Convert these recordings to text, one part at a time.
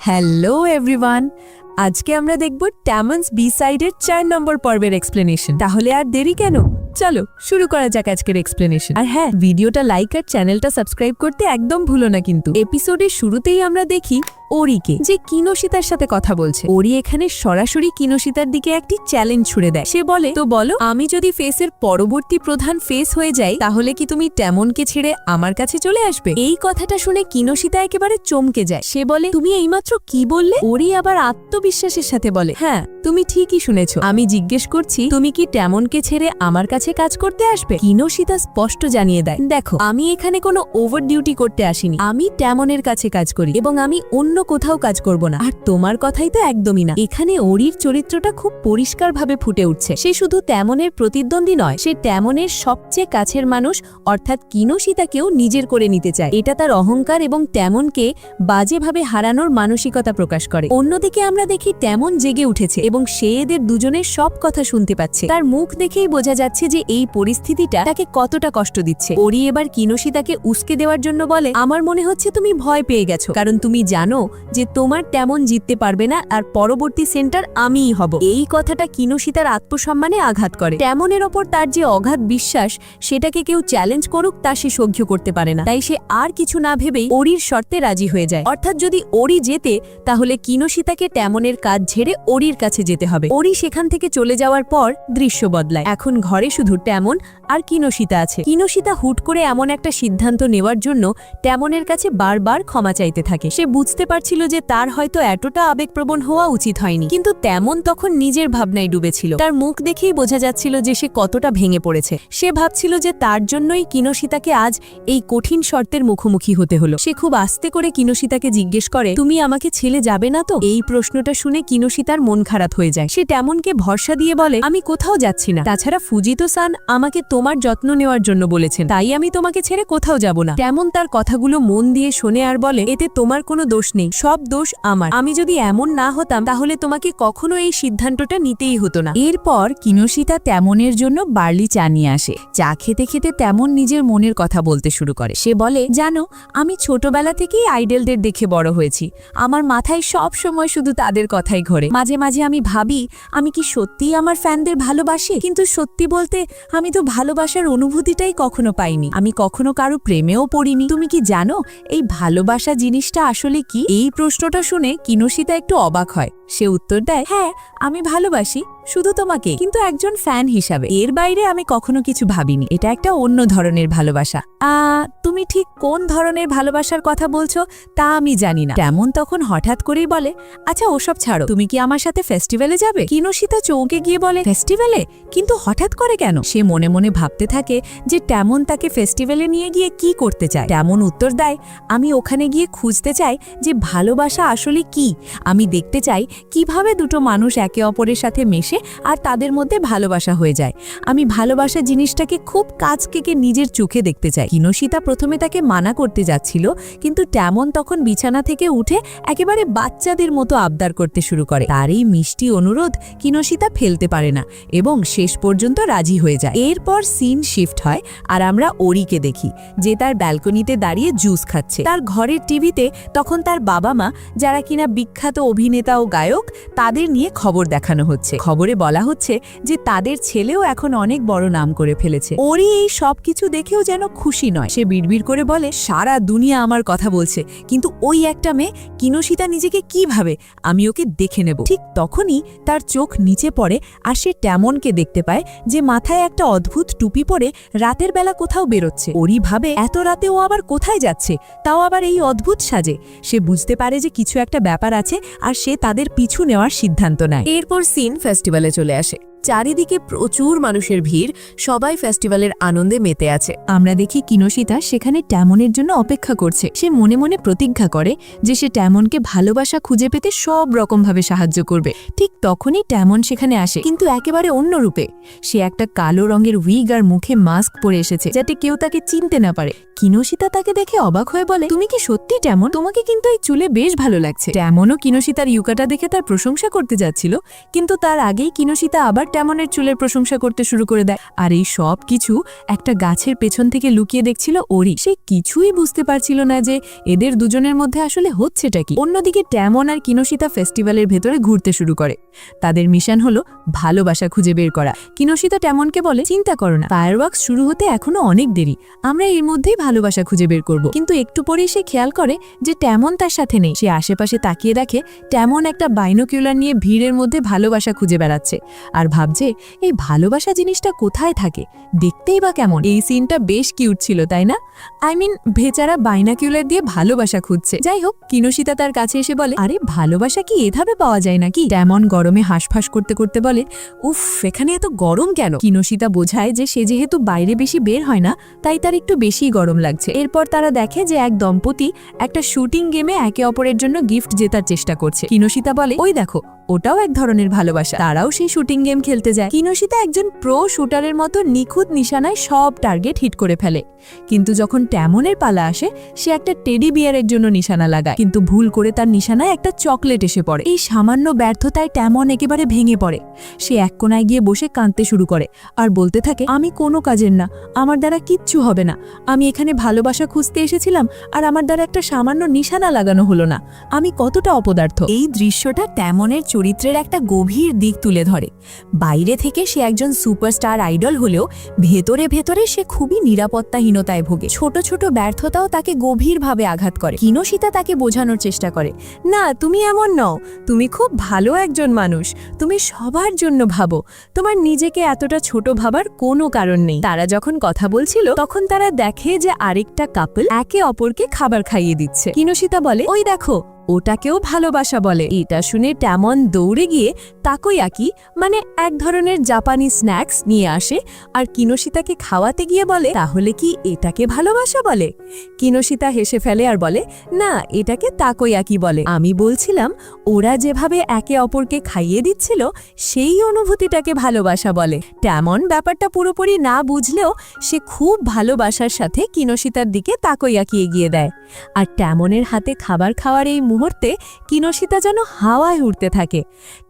Hello everyone, আজকে আমরা দেখব ট্যামন্স বি সাইডের 4 নম্বর পর্বের এক্সপ্লেনেশন। তাহলে আর দেরি কেন, চলো শুরু করা যাক আজকের এক্সপ্লেনেশন। আর হ্যাঁ, ভিডিওটা লাইক আর চ্যানেলটা সাবস্ক্রাইব করতে একদম ভুলো না কিন্তু। এপিসোডের শুরুতেই আমরা দেখি ওরিকে, যে কিনোশিতার সাথে কথা বলছে। ওরি এখানে সরাসরি কিনোশিতার দিকে একটি চ্যালেঞ্জ ছুড়ে দেয়। সে বলে, তো বলো, আমি যদি ফেসের পরবর্তী প্রধান ফেস হয়ে যাই তাহলে কি তুমি তেমনকে ছেড়ে আমার কাছে চলে আসবে? এই কথাটা শুনে কিনোশিতা একেবারে চমকে যায়। সে বলে, তুমি এইমাত্র কি বললে? ওরি আবার আত্মবিশ্বাসের সাথে বলে, হ্যাঁ তুমি ঠিকই শুনেছ, আমি জিজ্ঞেস করছি তুমি কি তেমনকে ছেড়ে আমার কাছে কাজ করতে আসবে? কিনোশিতা স্পষ্ট জানিয়ে দেয়, দেখো আমি এখানে কোনো ওভার ডিউটি করতে আসিনি, আমি তেমনের কাছে কাজ করি এবং আমি অন্য কোথাও কাজ করব না। আর তোমার কথাই তো একদমই না। এখানে ওরির চরিত্রটা খুব পরিষ্কারভাবে ফুটে উঠছে। সে শুধু তেমনের প্রতিদ্বন্দ্বী নয়, সে তেমনের সবচেয়ে কাছের মানুষ অর্থাৎ কিনোশিতাকেও নিজের করে নিতে চায়। এটা তার অহংকার এবং তেমনকে বাজেভাবে হারানোর মানসিকতা প্রকাশ করে। অন্যদিকে আমরা দেখি তেমন জেগে উঠেছে এবং সে এদের দুজনের সব কথা শুনতে পাচ্ছে। তার মুখ দেখেই বোঝা যাচ্ছে যে এই পরিস্থিতিটা তাকে কতটা কষ্ট দিচ্ছে। ওরি এবার কিনোশিতাকে উস্কে দেওয়ার জন্য বলে, আমার মনে হচ্ছে তুমি ভয় পেয়ে গেছো, কারণ তুমি জানো যে তোমার তেমন জিততে পারবে না আর পরবর্তী সেন্টার আমিই হব। এই কথাটা কিনোশিতার আত্মসম্মানে আঘাত করে। তেমনের ওপর তার যে অগাধ বিশ্বাস, সেটাকে কেউ চ্যালেঞ্জ করুক তা সে সহ্য করতে পারে না। তাই সে আর কিছু না ভেবেই ওরির শর্তে রাজি হয়ে যায়। অর্থাৎ যদি ওরি জেতে তাহলে কিনোশিতাকে তেমনের কাজ ঝেড়ে ওরির কাছে যেতে হবে। ওরি সেখান থেকে চলে যাওয়ার পর দৃশ্য বদলায়। এখন ঘরে শুধু তেমন আর কিনোশিতা আছে। কিনোশিতা হুট করে এমন একটা সিদ্ধান্ত নেওয়ার জন্য তেমনের কাছে বারবার ক্ষমা চাইতে থাকে। সে বুঝতে পারছিল যে তার হয়তো এতটা আবেগপ্রবণ হওয়া উচিত হয়নি, কিন্তু তেমন তখন নিজের ভাবনায় ডুবেছিল। তার মুখ দেখেই বোঝা যাচ্ছিল যে সে কতটা ভেঙে পড়েছে। সে ভাবছিল যে তার জন্যই কিনোশিতাকে আজ এই কঠিন শর্তের মুখোমুখি হতে হলো। সে খুব আস্তে করে কিনোশিতাকে জিজ্ঞেস করে, তুমি আমাকে ছেড়ে যাবে না তো? এই প্রশ্নটা শুনে কিনোশিতার মন খারাপ হয়ে যায়। সে তেমনকে ভরসা দিয়ে বলে, আমি কোথাও যাচ্ছি না, তাছাড়া ফুজিতো-সান আমাকে তোমার যত্ন নেওয়ার জন্য বলেছেন, তাই আমি তোমাকে ছেড়ে কোথাও যাব না। তেমন তার কথাগুলো মন দিয়ে শোনে আর বলে, এতে তোমার কোনো দোষ নেই, সব দোষ আমার। আমি যদি এমন না হতাম তাহলে তোমাকে কখনো এই সিদ্ধান্তটা নিতেই হতো না। এরপর কিনোশিতা তেমনের জন্য বার্লি চা নিয়ে আসে। চা খেতে খেতে তেমন নিজের মনের কথা বলতে শুরু করে। সে বলে, জানো আমি ছোটবেলা থেকেই আইডলদের দেখে বড় হয়েছি। আমার মাথায় সব সময় শুধু তাদের কথাই ঘোরে। মাঝে মাঝে আমি ভাবি, আমি কি সত্যিই আমার ফ্যানদের ভালোবাসি? কিন্তু সত্যি বলতে আমি তো ভালোবাসার অনুভূতিটাই কখনো পাইনি। আমি কখনো কারো প্রেমেও পড়িনি। তুমি কি জানো এই ভালোবাসা জিনিসটা আসলে কি? এই প্রশ্নটা শুনে কিনোশিতা একটু অবাক হয়। সে উত্তর দেয়, হ্যাঁ আমি ভালোবাসি, শুধু তোমাকে, কিন্তু একজন ফ্যান হিসাবে। এর বাইরে আমি কখনো কিছু ভাবিনি। এটা একটা অন্য ধরনের ভালোবাসা। তুমি ঠিক কোন ধরনের ভালোবাসার কথা বলছো তা আমি জানি না। তেমন তখন হঠাৎ করেই বলে, আচ্ছা ওসব ছাড়ো, তুমি কি আমার সাথে ফেস্টিভ্যালে যাবে? কিনোশিতা চৌকে গিয়ে বলে, ফেস্টিভ্যালে? কিন্তু হঠাৎ করে কেন? সে মনে মনে ভাবতে থাকে যে তেমন তাকে ফেস্টিভ্যালে নিয়ে গিয়ে কি করতে চায়। তেমন উত্তর দেয়, আমি ওখানে গিয়ে খুঁজতে চাই যে ভালোবাসা আসলে কি। আমি দেখতে চাই কিভাবে দুটো মানুষ একে অপরের সাথে মেশে আর তাদের মধ্যে ভালোবাসা হয়ে যায়। আমি ভালোবাসা জিনিসটাকে খুব কাছ থেকে নিজের চোখে দেখতে চাই। কিনোশিতা প্রথমে তাকে মানা করতে যাচ্ছিল, কিন্তু তেমন তখন বিছানা থেকে উঠে একেবারে বাচ্চাদের মতো আবদার করতে শুরু করে। তার এই মিষ্টি অনুরোধ কিনোশিতা ফেলতে পারে না এবং শেষ পর্যন্ত রাজি হয়ে যায়। এরপর সিন শিফট হয় আর আমরা ওরিকে দেখি, যে তার ব্যালকনিতে দাঁড়িয়ে জুস খাচ্ছে। তার ঘরের টিভিতে তখন তার বাবা মা, যারা কিনা বিখ্যাত অভিনেতা ও গায়ক, তাদের নিয়ে খবর দেখানো হচ্ছে। খবরে বলা হচ্ছে যে তাদের ছেলেও এখন অনেক বড় নাম করে ফেলেছে। ওরি এই সব কিছু দেখেও যেন খুশি নয়। সে বিড়বিড় করে বলে, সারা দুনিয়া আমার কথা বলছে, কিন্তু ওই একটা মেয়ে কিনোশিতা নিজেকে কি ভাবে, আমি ওকে দেখে নেব। ঠিক তখনই তার চোখ নিচে পড়ে আর সে তেমনকে দেখতে পায়, যে মাথায় একটা অদ্ভুত টুপি পরে রাতের বেলা কোথাও বেরোচ্ছে। ওরি ভাবে, এত রাতে ও আবার কোথায় যাচ্ছে, তাও আবার এই অদ্ভুত সাজে। সে বুঝতে পারে যে কিছু একটা ব্যাপার আছে আর সে তাদের পিছু নেওয়ার সিদ্ধান্ত নেয়। এরপর সিন ফেস্টিভ্যালে চলে আসে। চারিদিকে প্রচুর মানুষের ভিড়, সবাই ফেস্টিভ্যালের আনন্দে মেতে আছে। আমরা দেখি কিনোশিতা সেখানে তেমনের জন্য অপেক্ষা করছে। সে মনে মনে প্রতিজ্ঞা করে যে সে তেমনকে ভালোবাসা খুঁজে পেতে সব রকমভাবে সাহায্য করবে। ঠিক তখনই তেমন সেখানে আসে, কিন্তু একেবারে অন্য রূপে। সে একটা কালো রঙের উইগ আর মুখে মাস্ক পরে এসেছে, যাতে কেউ তাকে চিনতে না পারে। কিনোশিতা তাকে দেখে অবাক হয়ে বলে, তুমি কি সত্যি তেমন? তোমাকে কিন্তু এই চুলে বেশ ভালো লাগছে। তেমনও কিনোশিতার ইউকাটা দেখে তার প্রশংসা করতে যাচ্ছিল, কিন্তু তার আগেই কিনোশিতা আবার তেমনের চুলের প্রশংসা করতে শুরু করে দেয়। আর এই সব কিছু একটা গাছের পেছন থেকে লুকিয়ে দেখছিল ওরি। সে কিছুই বুঝতে পারছিল না যে এদের দুজনের মধ্যে আসলে হচ্ছেটা কি। অন্যদিকে তেমন আর কিনোশিতা ফেস্টিভ্যালের ভেতরে ঘুরতে শুরু করে। তাদের মিশন হলো ভালোবাসা খুঁজে বের করা। কিনোশিতা তেমনকে বলে, চিন্তা করো না, ফায়ারওয়ার্কস শুরু হতে এখনো অনেক দেরি, আমরা এর মধ্যেই ভালোবাসা খুঁজে বের করব। কিন্তু একটু পরেই সে খেয়াল করে যে তেমন তার সাথে নেই। সে আশেপাশে তাকিয়ে দেখে তেমন একটা বাইনোকিউলার নিয়ে ভিড়ের মধ্যে ভালোবাসা খুঁজে বেড়াচ্ছে আর ভাবছে এই ভালোবাসা জিনিসটা কোথায় থাকে, দেখতেই বা কেমন। এই সিনটা বেশ কিউট ছিল, তাই না? বেচারা বাইনোকিউলার দিয়ে ভালোবাসা খুঁজছে। যাই হোক, কিনোশিতা তার কাছে এসে বলে, আরে ভালোবাসা কি এভাবে পাওয়া যায় নাকি? তেমন গরমে হাঁসফাঁস করতে করতে বলে, উফ, এখানে এত গরম কেন? কিনোশিতা বোঝায় যে সে যেহেতু বাইরে বেশি বের হয় না, তাই তার একটু বেশি গরম লাগছে। এরপর তারা দেখে যে এক দম্পতি একটা শুটিং গেমে একে অপরের জন্য গিফট জেতার চেষ্টা করছে। কিনোশিতা বলে, ওই দেখো, ওটাও এক ধরনের ভালোবাসা। তারাও সেই শুটিং গেম খেলতে যায়। কিনোশিতা একজন প্রো শুটারের মতো নিখুঁত নিশানায় সব টার্গেট হিট করে ফেলে। কিন্তু যখন তেমনের পালা আসে, সে একটা টেডি বিয়ারের জন্য নিশানা লাগায়, কিন্তু ভুল করে তার নিশানায় একটা চকলেট এসে পড়ে। এই সামান্য ব্যর্থতায় তেমন একেবারে ভেঙে পড়ে। সে এক কোনায় গিয়ে বসে কাঁদতে শুরু করে আর বলতে থাকে, আমি কোনো কাজের না, আমার দ্বারা কিচ্ছু হবে না, আমি এখানে ভালোবাসা খুঁজতে এসেছিলাম আর আমার দ্বারা একটা সামান্য নিশানা লাগানো হলো না, আমি কতটা অপদার্থ। এই দৃশ্যটা তেমনের চরিত্রের একটা গভীর দিক তুলে ধরে। বাইরে থেকে সে একজন সুপারস্টার আইডল হলেও ভেতরে ভেতরে সে খুবই নিরাপত্তাহীনতায় ভোগে। ছোট ছোট ব্যর্থতাও তাকে গভীরভাবে আঘাত করে। কিনোশিতা তাকে বোঝানোর চেষ্টা করে, না, তুমি এমন নও, তুমি খুব ভালো একজন মানুষ, তুমি সবার জন্য ভাবো, তোমার নিজেকে এতটা ছোট ভাবার কোনো কারণ নেই। তারা যখন কথা বলছিল তখন তারা দেখে যে আরেকটা কাপল একে অপরকে খাবার খাইয়ে দিচ্ছে। কিনোশিতা বলে, ওই দেখো, ওটাকেও ভালোবাসা বলে। এটা শুনে তেমন দৌড়ে গিয়ে তাকোয়াকি এক ধরনের জাপানি স্ন্যাক্স নিয়ে আসে আর কিনোশিতাকে খাওয়াতে গিয়ে বলে, তাহলে কি এটাকে ভালোবাসা বলে? কিনোশিতা হেসে ফেলে আর বলে, না, এটাকে তাকোয়াকি বলে। আমি বলছিলাম ওরা যেভাবে একে অপরকে খাইয়ে দিচ্ছিল সেই অনুভূতিটাকে ভালোবাসা বলে। তেমন ব্যাপারটা পুরোপুরি না বুঝলেও সে খুব ভালোবাসার সাথে কিনোশিতার দিকে তাকোয়াকি এগিয়ে দেয়। আর তেমনের হাতে খাবার খাওয়ার এই মুহূর্তে কিনোশিতা যেন হাওয়ায় উড়তে থাকে।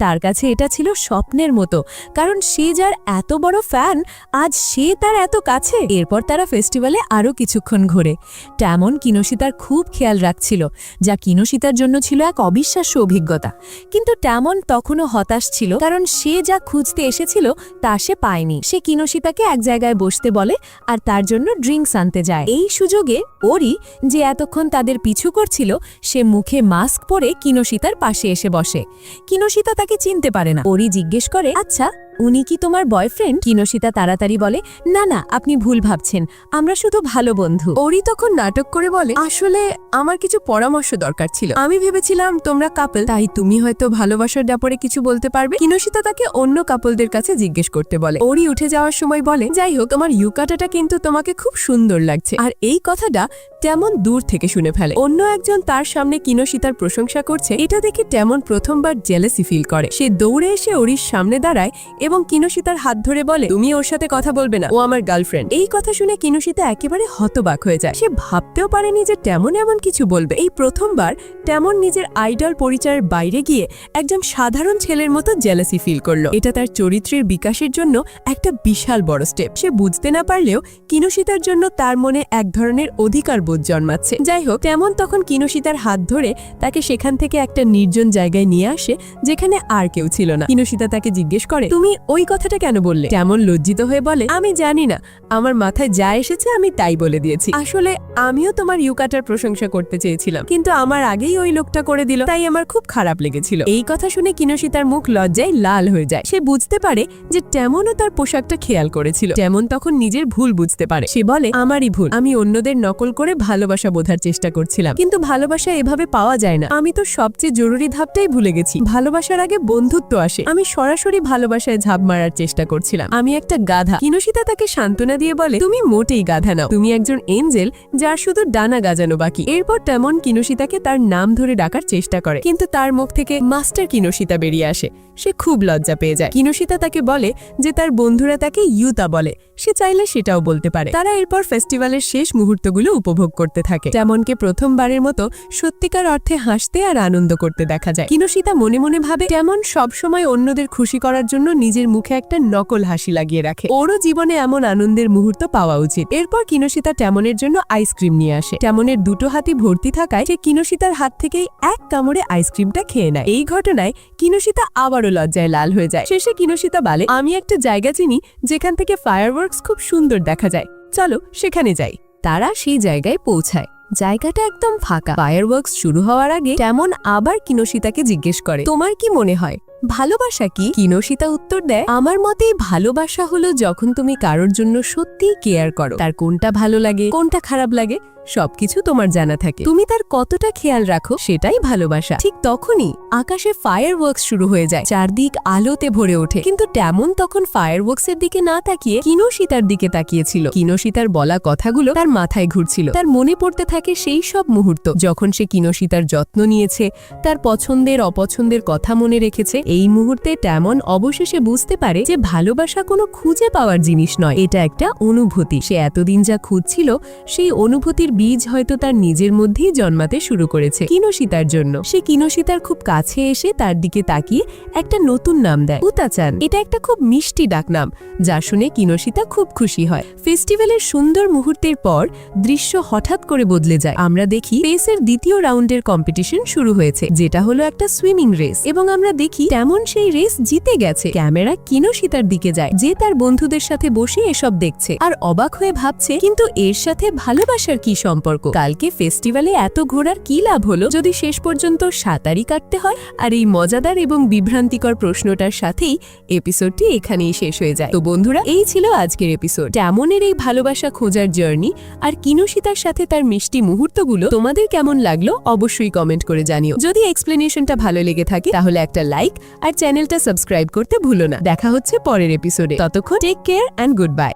তার কাছে এটা ছিল স্বপ্নের মতো, কারণ সে যার এত বড় ফ্যান, আজ সে তার এত কাছে। এরপর তারা ফেস্টিভ্যালে আরও কিছুক্ষণ ঘোরে। তেমন কিনোশিতার খুব খেয়াল রাখছিল, যা কিনোশিতার জন্য ছিল এক অবিশ্বাস্য অভিজ্ঞতা। কিন্তু তেমন তখনও হতাশ ছিল, কারণ সে যা খুঁজতে এসেছিল তা সে পায়নি। সে কিনোশিতাকে এক জায়গায় বসতে বলে আর তার জন্য ড্রিঙ্কস আনতে যায়। এই সুযোগে ওরি, যে এতক্ষণ তাদের পিছু করছিল, সে মুখে মাস্ক পরে কিনোশিতার পাশে এসে বসে। কিনোশিতা তাকে চিনতে পারে না। ওরি জিজ্ঞেস করে, আচ্ছা, উনি কি তোমার বয়ফ্রেন্ড? কিনোশিতা তাড়াতাড়ি বলে, না না, আপনি ভুল ভাবছেন, আমরা শুধু ভালো বন্ধু। ওরি তখন নাটক করে বলে, আসলে আমার কিছু পরামর্শ দরকার ছিল, আমি ভেবেছিলাম তোমরা কাপল, তাই তুমি হয়তো ভালোবাসার ব্যাপারে কিছু বলতে পারবে। কিনোশিতা তাকে অন্য কাপলদের কাছে জিজ্ঞেস করতে বলে। ওরি উঠে যাওয়ার সময় বলে, যাই হোক, তোমার ইউকাটাটা কিন্তু তোমাকে খুব সুন্দর লাগছে। আর এই কথাটা তেমন দূর থেকে শুনে ফেলে। অন্য একজন তার সামনে কিনোশিতার প্রশংসা করছে, এটা দেখে তেমন প্রথমবার জেলাসি ফিল করে। সে দৌড়ে এসে ওরির সামনে দাঁড়ায় এবং কিনোশিতার হাত ধরে বলে, তুমি ওর সাথে কথা বলবে না, ও আমার গার্লফ্রেন্ড। এই কথা শুনে কিনোশিতা একেবারে হতবাক হয়ে যায়। সে ভাবতেও পারেনি যে তেমন এমন কিছু বলবে। এই প্রথমবার তেমন নিজের আইডল পরিচয়ের বাইরে গিয়ে একজন সাধারণ ছেলের মতো জেলাসি ফিল করলো। এটা তার চরিত্রের বিকাশের জন্য একটা বিশাল বড় স্টেপ। সে বুঝতে না পারলেও কিনোশিতার জন্য তার মনে এক ধরনের অধিকার বোধ জন্মাচ্ছে। যাই হোক, তেমন তখন কিনোশিতার হাত ধরে তাকে সেখান থেকে একটা নির্জন জায়গায় নিয়ে আসে, যেখানে আর কেউ ছিল না। কিনোশিতা তাকে জিজ্ঞেস করে, তুমি ওই কথাটা কেন বললে? তেমন লজ্জিত হয়ে বলে, আমি জানি না, আমার মাথায় যা এসেছে আমি তাই বলে দিয়েছি। আসলে আমিও তোমার ইউকাটার প্রশংসা করতে চেয়েছিলাম, কিন্তু আমার আগেই ওই লোকটা করে দিল, তাই আমার খুব খারাপ লেগেছিল। এই কথা শুনে কিনোশিতার মুখ লজ্জায় লাল হয়ে যায়। সে বুঝতে পারে যে তেমনও তার পোশাকটা খেয়াল করেছিল। তেমন তখন নিজের ভুল বুঝতে পারে। সে বলে, আমারই ভুল, আমি অন্যদের নকল করে ভালোবাসা বোঝার চেষ্টা করছিলাম, কিন্তু ভালোবাসা এভাবে পাওয়া যায় না। আমি তো সবচেয়ে জরুরি ধাপটাই ভুলে গেছি। ভালোবাসার আগে বন্ধুত্ব আসে। আমি সরাসরি ভালোবাসায় ঝাঁপ মারার চেষ্টা করছিলাম। আমি একটা গাধা। কিনোশিতা তাকে সান্ত্বনা দিয়ে বলে, তুমি মোটেই গাধা নাও, তুমি একজন এঞ্জেল যার শুধু ডানা গাজানো বাকি। এরপর তেমন কিনোশিতাকে তার নাম ধরে ডাকার চেষ্টা করে, কিন্তু তার মুখ থেকে মাস্টার কিনোশিতা বেরিয়ে আসে। সে খুব লজ্জা পেয়ে যায়। কিনোশিতা তাকে বলে যে তার বন্ধুরা তাকে ইউতা বলে, সে চাইলে সেটাও বলতে পারে। তারা এরপর ফেস্টিভ্যালের শেষ মুহূর্তগুলো উপভোগ করতে থাকে। তেমনকে প্রথমবারের মতো সত্যিকার অর্থে সাথে হাসতে আর আনন্দ করতে দেখা যায়। কিনোশিতা মনে মনে ভাবে তেমন সবসময় অন্যদের খুশি করার জন্য নিজের মুখে একটা নকল হাসি লাগিয়ে রাখে। ওরও জীবনে এমন আনন্দের মুহূর্ত পাওয়া উচিত। এরপর কিনোশিতা তেমনের জন্য আইসক্রিম নিয়ে আসে। তেমনের দুটো হাতি ভর্তি থাকায় সে কিনোশিতার হাত থেকেই এক কামড়ে আইসক্রিমটা খেয়ে নেয়। এই ঘটনায় কিনোশিতা আবারও লজ্জায় লাল হয়ে যায়। শেষে কিনোশিতা বলে, আমি একটা জায়গা চিনি যেখান থেকে ফায়ারওয়ার্কস খুব সুন্দর দেখা যায়, চলো সেখানে যাই। তারা সেই জায়গায় পৌঁছায়। জায়গাটা একদম ফাঁকা। ফায়ারওয়ার্কস শুরু হওয়ার আগে তেমন আবার কিনোশিতাকে জিজ্ঞেস করে, তোমার কি মনে হয় ভালোবাসা কি? কিনোশিতা উত্তর দেয়, আমার মতে ভালোবাসা হলো যখন তুমি কারোর জন্য সত্যিই কেয়ার করো, তার কোনটা ভালো লাগে কোনটা খারাপ লাগে সবকিছু তোমার জানা থাকে, তুমি তার কতটা খেয়াল রাখো সেটাই ভালোবাসা। ঠিক তখনই আকাশে ফায়ারওয়ার্কস শুরু হয়ে যায়। চারদিক আলোতে ভরে ওঠে। কিন্তু তেমন তখন ফায়ারওয়ার্কসের দিকে না তাকিয়ে কিনোশিতার দিকে তাকিয়েছিল। কিনোশিতার বলা কথাগুলো তার মাথায় ঘুরছিল। তার মনে পড়তে থাকে সেই সব মুহূর্ত যখন সে কিনোশিতার যত্ন নিয়েছে, তার পছন্দের অপছন্দের কথা মনে রেখেছে। এই মুহূর্তে তেমন অবশেষে বুঝতে পারে যে ভালোবাসা কোনো খুঁজে পাওয়ার জিনিস নয়, এটা একটা অনুভূতি। সে এতদিন যা খুঁজছিল সেই অনুভূতির বীজ হয়তো তার নিজের মধ্যেই জন্মাতে শুরু করেছে কিনোশিতার জন্য। সে কিনোশিতার খুব কাছে এসে তার দিকে তাকিয়ে একটা নতুন নাম দেয়, উতাচান। এটা একটা খুব মিষ্টি ডাকনাম, যা শুনে কিনোশিতা খুব খুশি হয়। ফেস্টিভ্যালের সুন্দর মুহূর্তের পর দৃশ্য হঠাৎ করে বদলে যায়। আমরা দেখি রেসের দ্বিতীয় রাউন্ডের কম্পিটিশন শুরু হয়েছে, যেটা হলো একটা সুইমিং রেস, এবং আমরা দেখি তেমন সেই রেস জিতে গেছে। ক্যামেরা কিনোশিতার দিকে যায়, যে তার বন্ধুদের সাথে বসে এসব দেখছে আর অবাক হয়ে ভাবছে, কিন্তু এর সাথে ভালোবাসার কি সম্পর্ক? কালকে ফেস্টিভ্যালে এত ঘোরার কি লাভ হলো যদি শেষ পর্যন্ত সাঁতারই কাটতে হয়? আর এই মজাদার এবং বিভ্রান্তিকর প্রশ্নটার সাথেই এপিসোডটি এখানেই শেষ হয়ে যায়। তো বন্ধুরা, এই ছিল আজকের এপিসোড। তেমনের এই ভালোবাসা খোঁজার জার্নি আর কিনোশিতার সাথে তার মিষ্টি মুহূর্তগুলো তোমাদের কেমন লাগলো অবশ্যই কমেন্ট করে জানিও। যদি এক্সপ্লেনেশনটা ভালো লেগে থাকে তাহলে একটা লাইক আর চ্যানেলটা সাবস্ক্রাইব করতে ভুলো না। দেখা হচ্ছে পরের এপিসোডে। ততক্ষণ take care and good bye.